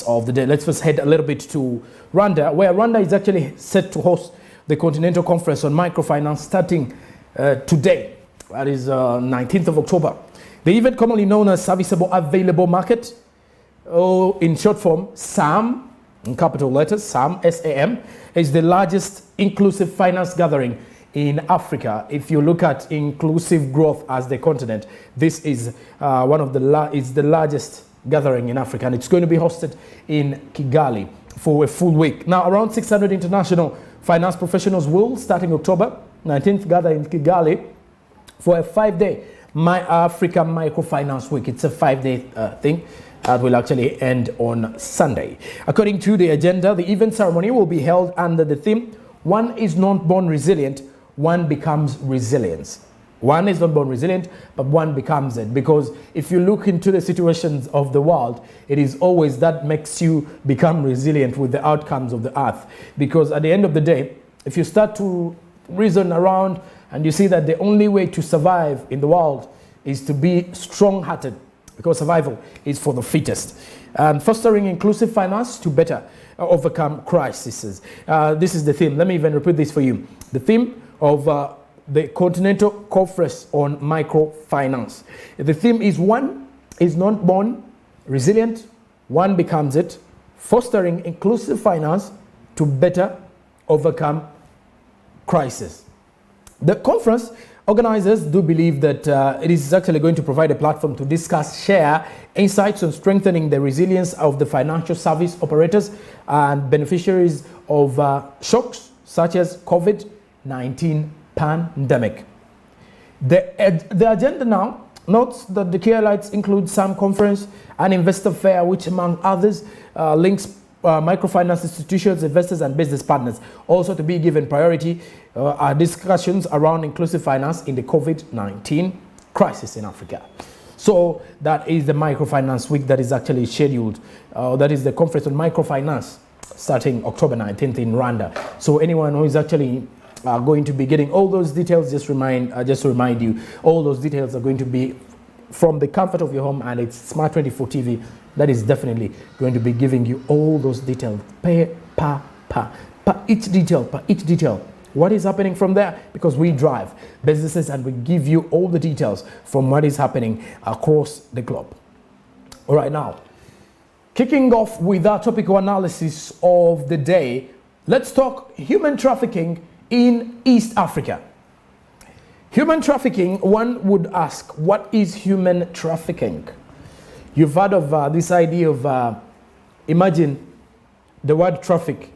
of the day. Let's first head a little bit to Rwanda, where Rwanda is actually set to host the Continental Conference on Microfinance starting today. That is 19th of October. The event, commonly known as Serviceable Available Market, or in short form, SAM, in capital letters, SAM, S-A-M, is the largest inclusive finance gathering in Africa. If you look at inclusive growth as the continent, this is the largest gathering in Africa, and it's going to be hosted in Kigali for a full week. Now, around 600 international finance professionals will, starting October 19th, gather in Kigali for a 5-day Africa Microfinance Week. It's a 5-day thing that will actually end on Sunday. According to the agenda, the event ceremony will be held under the theme, "One is not born resilient, one becomes resilience." One is not born resilient, but one becomes it. Because if you look into the situations of the world, it is always that makes you become resilient with the outcomes of the earth. Because at the end of the day, if you start to reason around and you see that the only way to survive in the world is to be strong-hearted, because survival is for the fittest. And fostering inclusive finance to better overcome crises. This is the theme. Let me even repeat this for you. The theme of the Continental Conference on Microfinance. The theme is "One is not born resilient, one becomes it, fostering inclusive finance to better overcome crisis." The conference organizers do believe that it is actually going to provide a platform to discuss, share insights on strengthening the resilience of the financial service operators and beneficiaries of shocks such as COVID-19 pandemic. The agenda now notes that the key highlights include SAM conference and investor fair, which among others links microfinance institutions, investors, and business partners. Also to be given priority are discussions around inclusive finance in the COVID-19 crisis in Africa. So that is the Microfinance Week that is actually scheduled. That is the conference on microfinance starting October 19th in Rwanda. So anyone who is actually going to be getting all those details, just to remind you, all those details are going to be from the comfort of your home, and it's Smart 24 TV that is definitely going to be giving you all those details, per each detail. What is happening from there? Because we drive businesses and we give you all the details from what is happening across the globe. All right, now, kicking off with our topical analysis of the day, let's talk human trafficking in East Africa. Human trafficking, one would ask, what is human trafficking? You've heard of this idea of, imagine the word traffic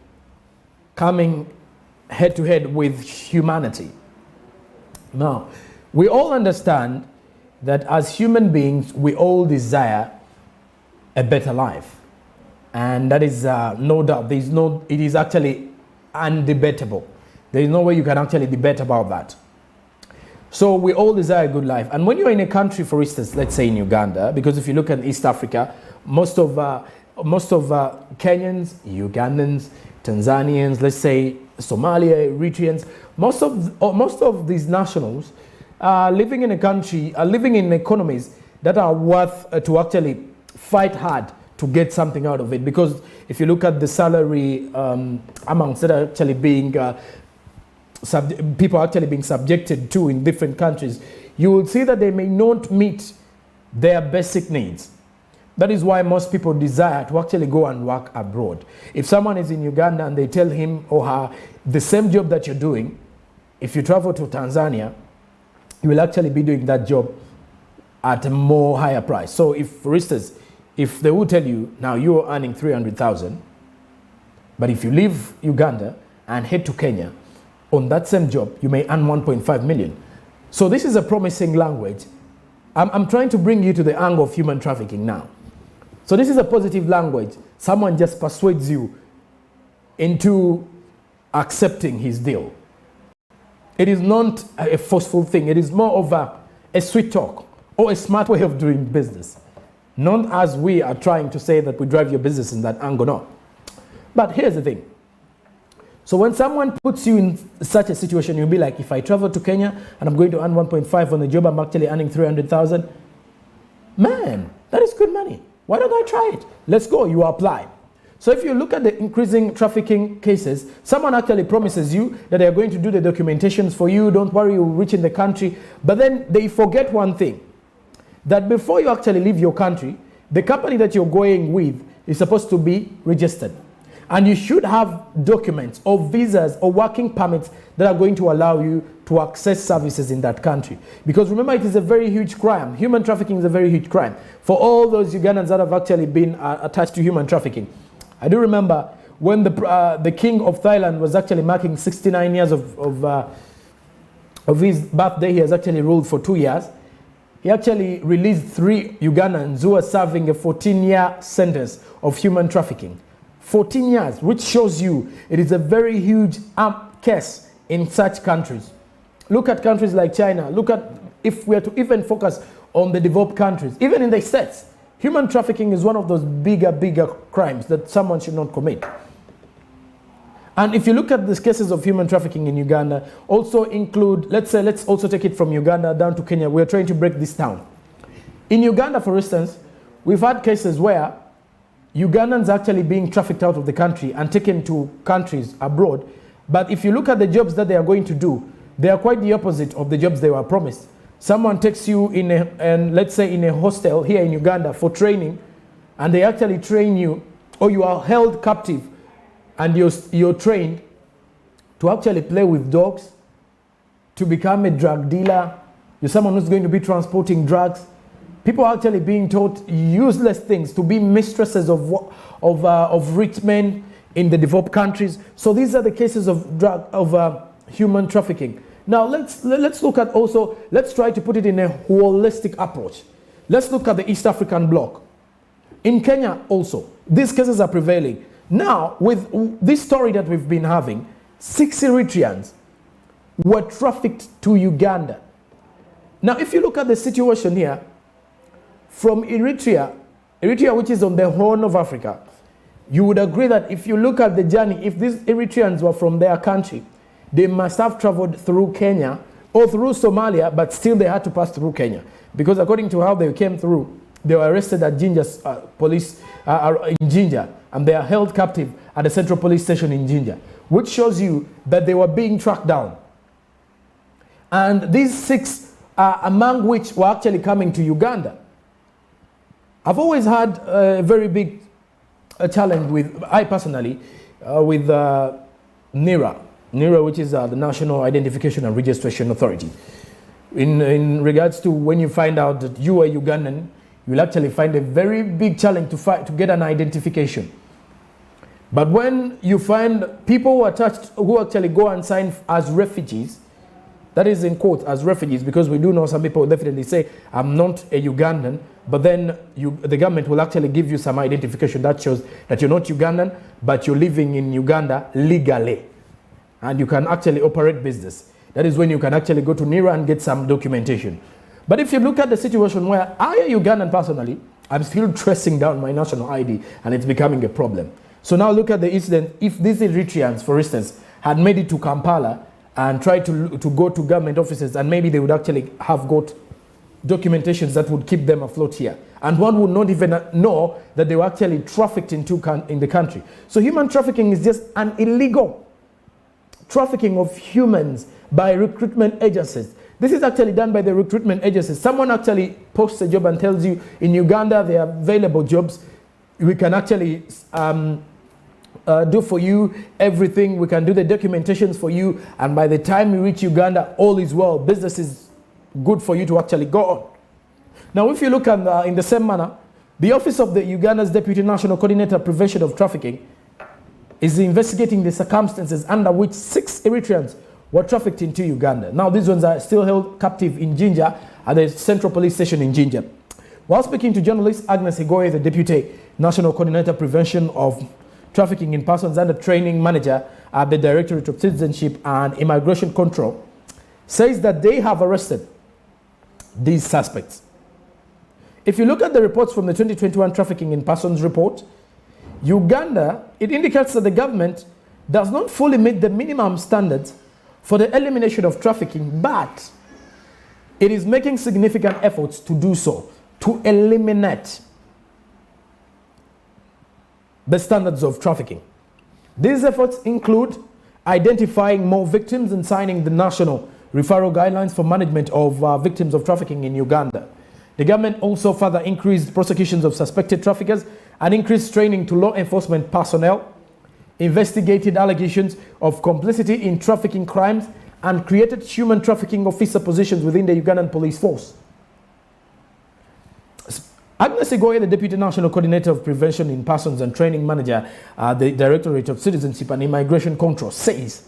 coming head to head with humanity. Now, we all understand that as human beings, we all desire a better life. And that is no doubt, it is actually undebatable. There is no way you can actually debate about that. So we all desire a good life. And when you're in a country, for instance, let's say in Uganda, because if you look at East Africa, most of Kenyans, Ugandans, Tanzanians, let's say Somalia, Eritreans, most of these nationals are living in a country, are living in economies that are worth to actually fight hard to get something out of it. Because if you look at the salary amounts that are actually being people are actually being subjected to in different countries, you will see that they may not meet their basic needs. That is why most people desire to actually go and work abroad. If someone is in Uganda and they tell him or her the same job that you're doing, if you travel to Tanzania, you will actually be doing that job at a more higher price. So if, for instance, if they will tell you, now you're earning 300,000, but if you leave Uganda and head to Kenya, on that same job, you may earn 1.5 million. So this is a promising language. I'm trying to bring you to the angle of human trafficking now. So this is a positive language. Someone just persuades you into accepting his deal. It is not a forceful thing. It is more of a sweet talk or a smart way of doing business. Not as we are trying to say that we drive your business in that angle, no. But here's the thing. So when someone puts you in such a situation, you'll be like, if I travel to Kenya and I'm going to earn 1.5 on the job, I'm actually earning 300,000. Man, that is good money. Why don't I try it? Let's go. You apply. So if you look at the increasing trafficking cases, someone actually promises you that they are going to do the documentations for you, don't worry, you'll reach in the country, but then they forget one thing, that before you actually leave your country, the company that you're going with is supposed to be registered. And you should have documents or visas or working permits that are going to allow you to access services in that country. Because remember, it is a very huge crime. Human trafficking is a very huge crime. For all those Ugandans that have actually been attached to human trafficking, I do remember when the king of Thailand was actually marking 69 years of his birthday. He has actually ruled for 2 years. He actually released 3 Ugandans who are serving a 14-year sentence of human trafficking. 14 years, which shows you it is a very huge case in such countries. Look at countries like China. Look at, if we are to even focus on the developed countries, even in the States, human trafficking is one of those bigger crimes that someone should not commit. And if you look at these cases of human trafficking in Uganda, also include, let's also take it from Uganda down to Kenya. We're trying to break this down. In Uganda, for instance, we've had cases where Ugandans actually being trafficked out of the country and taken to countries abroad. But if you look at the jobs that they are going to do, they are quite the opposite of the jobs they were promised. Someone takes you let's say in a hostel here in Uganda for training, and they actually train you, or you are held captive and you're trained to actually play with dogs, to become a drug dealer. You're someone who's going to be transporting drugs. People are actually being taught useless things, to be mistresses of rich men in the developed countries. So these are the cases of human trafficking. Now let's look at also, let's try to put it in a holistic approach. Let's look at the East African bloc. In Kenya also, these cases are prevailing. Now, with this story that we've been having, 6 Eritreans were trafficked to Uganda. Now, if you look at the situation here, from Eritrea, which is on the Horn of Africa, you would agree that if you look at the journey, if these Eritreans were from their country, they must have traveled through Kenya or through Somalia, but still they had to pass through Kenya. Because according to how they came through, they were arrested at Jinja's police in Jinja, and they are held captive at the Central Police Station in Jinja, which shows you that they were being tracked down. And these 6, among which were actually coming to Uganda. I've always had a very big challenge with, I personally, with NIRA, which is the National Identification and Registration Authority. In regards to when you find out that you are Ugandan, you'll actually find a very big challenge to get an identification. But when you find people who actually go and sign as refugees, that is in quotes, as refugees, because we do know some people definitely say, I'm not a Ugandan, but then the government will actually give you some identification that shows that you're not Ugandan, but you're living in Uganda legally. And you can actually operate business. That is when you can actually go to NIRA and get some documentation. But if you look at the situation where I am Ugandan personally, I'm still tracing down my national ID, and it's becoming a problem. So now look at the incident. If these Eritreans, for instance, had made it to Kampala and tried to go to government offices, and maybe they would actually have got documentations that would keep them afloat here. And one would not even know that they were actually trafficked in the country. So human trafficking is just an illegal trafficking of humans by recruitment agencies. This is actually done by the recruitment agencies. Someone actually posts a job and tells you, in Uganda, there are available jobs. We can actually do for you everything. We can do the documentations for you. And by the time you reach Uganda, all is well. Business is good for you to actually go on. Now, if you look at in the same manner, the Office of the Uganda's Deputy National Coordinator Prevention of Trafficking is investigating the circumstances under which 6 Eritreans were trafficked into Uganda. Now, these ones are still held captive in Jinja at the Central Police Station in Jinja. While speaking to journalist Agnes Higoye, the Deputy National Coordinator Prevention of Trafficking in Persons and the Training Manager at the Directorate of Citizenship and Immigration Control, says that they have arrested these suspects. If you look at the reports from the 2021 Trafficking in Persons report, Uganda, it indicates that the government does not fully meet the minimum standards for the elimination of trafficking, but it is making significant efforts to do so, to eliminate the standards of trafficking. These efforts include identifying more victims and signing the national referral guidelines for management of victims of trafficking in Uganda. The government also further increased prosecutions of suspected traffickers and increased training to law enforcement personnel, investigated allegations of complicity in trafficking crimes, and created human trafficking officer positions within the Ugandan police force. Agnes Igoye, the Deputy National Coordinator of Prevention in Persons and Training Manager at the Directorate of Citizenship and Immigration Control, says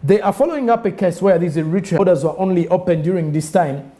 they are following up a case where these Eritrean borders were only open during this time